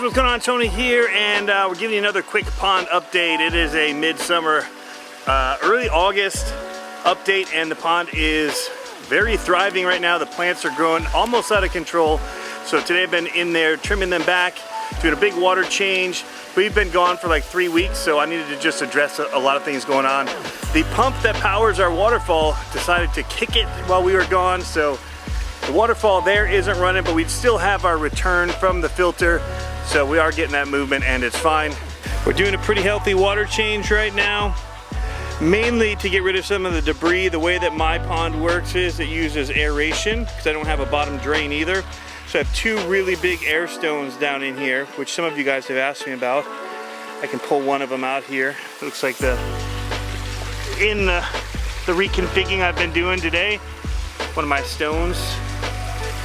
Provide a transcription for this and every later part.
what's going on? Tony here, and we're giving you another quick pond update. It is a midsummer, early August update, and the pond is very thriving right now. The plants are growing almost out of control. So today I've been in there trimming them back, doing a big water change. We've been gone for like 3 weeks, so I needed to just address a lot of things going on. The pump that powers our waterfall decided to kick it while we were gone, so the waterfall there isn't running, but we still have our return from the filter, so we are getting that movement and it's fine. We're doing a pretty healthy water change right now, mainly to get rid of some of the debris. The way that my pond works is it uses aeration, because I don't have a bottom drain either. So I have two really big air stones down in here, which some of you guys have asked me about. I can pull one of them out here. It looks like the reconfiguring I've been doing today. One of my stones,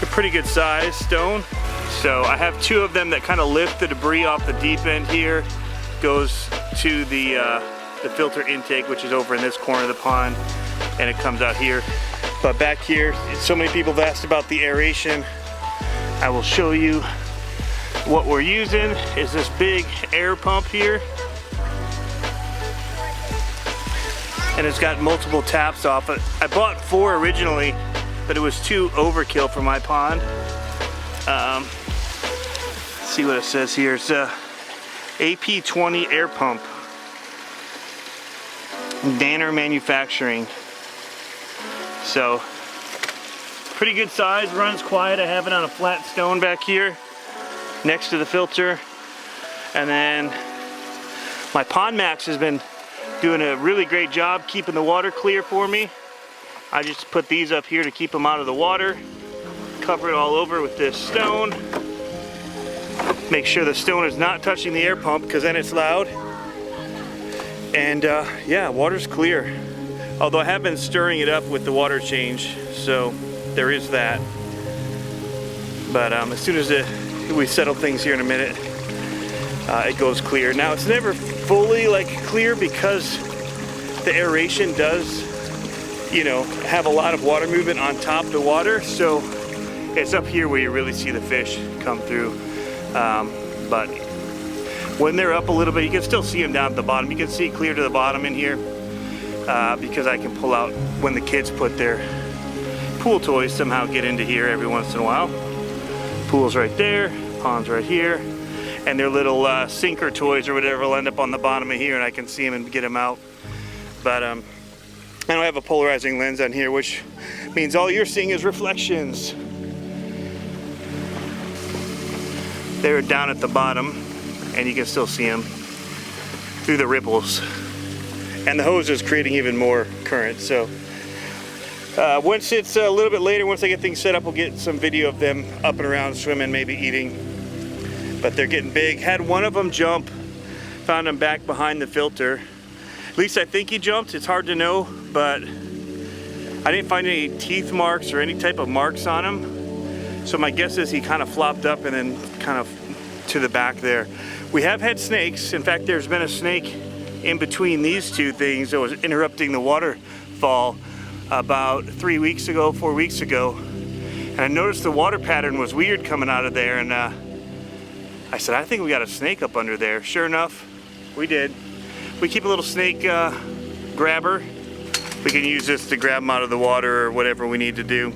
a pretty good size stone. So I have two of them that kind of lift the debris off the deep end here. Goes to the filter intake, which is over in this corner of the pond, and it comes out here. But back here, so many people have asked about the aeration. I will show you what we're using. Is this big air pump here, and it's got multiple taps off it. I bought 4 originally, but it was too overkill for my pond. See what it says here. It's a AP20 air pump, Danner Manufacturing. So pretty good size, runs quiet. I have it on a flat stone back here next to the filter. And then my Pond Max has been doing a really great job keeping the water clear for me. I just put these up here to keep them out of the water. Cover it all over with this stone. Make sure the stone is not touching the air pump, because then it's loud. And yeah, water's clear. Although I have been stirring it up with the water change, so there is that. But as soon as we settle things here in a minute, it goes clear. Now it's never fully like clear, because the aeration does, you know, have a lot of water movement on top of the water, so it's up here where you really see the fish come through. But when they're up a little bit, you can still see them down at the bottom. You can see clear to the bottom in here, because I can pull out when the kids put their pool toys, somehow get into here every once in a while. Pool's right there, pond's right here, and their little sinker toys or whatever will end up on the bottom of here, and I can see them and get them out. But I don't have a polarizing lens on here, which means all you're seeing is reflections. They're down at the bottom, and you can still see them through the ripples. And the hose is creating even more current. So once it's a little bit later, once I get things set up, we'll get some video of them up and around swimming, maybe eating. But they're getting big. Had one of them jump, found him back behind the filter. At least I think he jumped. It's hard to know, but I didn't find any teeth marks or any type of marks on him. So my guess is he kind of flopped up and then kind of to the back there. We have had snakes. In fact, there's been a snake in between these two things that was interrupting the waterfall about 4 weeks ago. And I noticed the water pattern was weird coming out of there, and I said, I think we got a snake up under there. Sure enough, we did. We keep a little snake grabber. We can use this to grab them out of the water or whatever we need to do.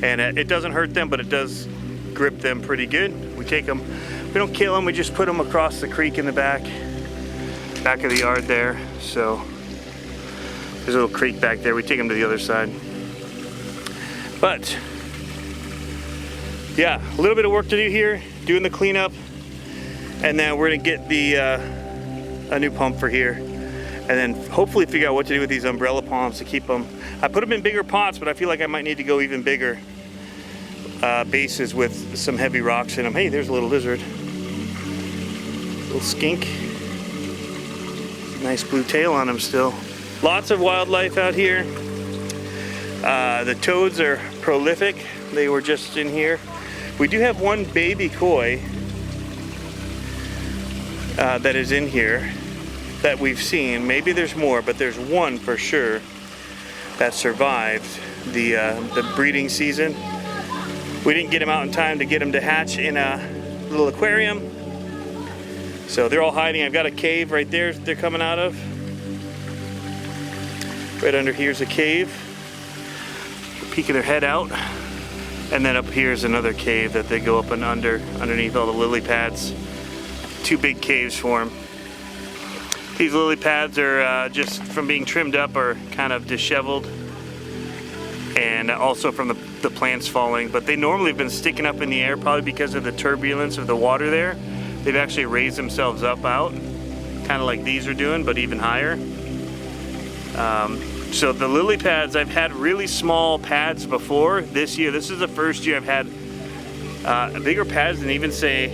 And it doesn't hurt them, but it does grip them pretty good. We take them, we don't kill them, we just put them across the creek in the back of the yard there. So there's a little creek back there. We take them to the other side. But yeah, a little bit of work to do here, doing the cleanup, and then we're gonna get a new pump for here, and then hopefully figure out what to do with these umbrella palms to keep them. I put them in bigger pots, but I feel like I might need to go even bigger bases with some heavy rocks in them. Hey, there's a little lizard, little skink, nice blue tail on him still. Lots of wildlife out here. The toads are prolific. They were just in here. We do have one baby koi that is in here that we've seen. Maybe there's more, but there's one for sure that survived the breeding season. We didn't get him out in time to get him to hatch in a little aquarium, So they're all hiding. I've got a cave right there they're coming out of. Right under here's a cave. Peeking their head out. And then up here's another cave that they go up and underneath all the lily pads. 2 big caves for them. These lily pads are just from being trimmed up are kind of disheveled. And also from the plants falling. But they normally have been sticking up in the air probably because of the turbulence of the water there. They've actually raised themselves up out, kind of like these are doing, but even higher. So the lily pads, I've had really small pads before. This year, this is the first year I've had bigger pads than even say,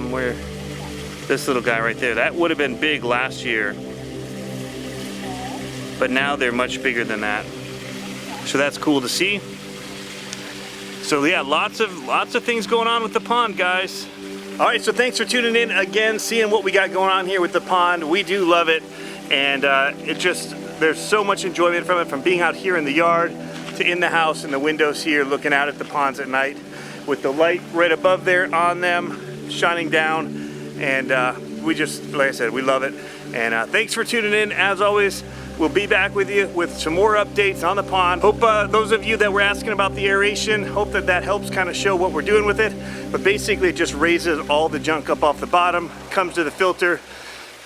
where this little guy right there. That would have been big last year. But now they're much bigger than that. So that's cool to see. So yeah, lots of things going on with the pond, guys. All right, so thanks for tuning in again, seeing what we got going on here with the pond. We do love it, and there's so much enjoyment from it, from being out here in the yard to in the house and the windows here, looking out at the ponds at night with the light right above there on them, shining down, and we just, like I said, we love it. And thanks for tuning in. As always, we'll be back with you with some more updates on the pond. Hope those of you that were asking about the aeration, hope that helps kind of show what we're doing with it. But basically it just raises all the junk up off the bottom, comes to the filter,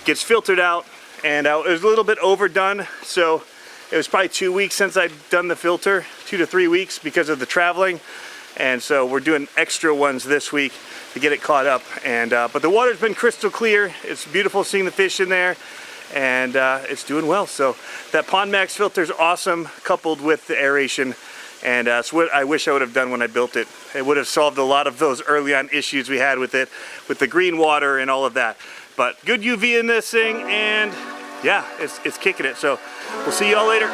gets filtered out, and it was a little bit overdone. So it was probably 2 weeks since I'd done the filter, 2 to 3 weeks because of the traveling. And so we're doing extra ones this week to get it caught up. And but the water's been crystal clear. It's beautiful seeing the fish in there. And it's doing well. So that Pond Max filter is awesome, coupled with the aeration, and it's what I wish I would have done when I built it. It would have solved a lot of those early on issues we had with it, with the green water and all of that. But good UV in this thing, and yeah, it's kicking it. So we'll see y'all later.